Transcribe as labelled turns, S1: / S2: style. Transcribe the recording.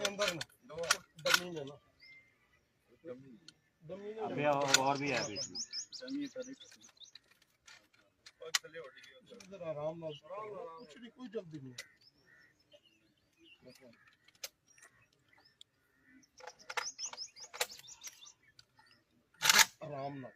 S1: अंदर
S2: अभी और भी है अभी
S1: आराम कुछ नहीं, कोई जल्दी नहीं है। आराम ना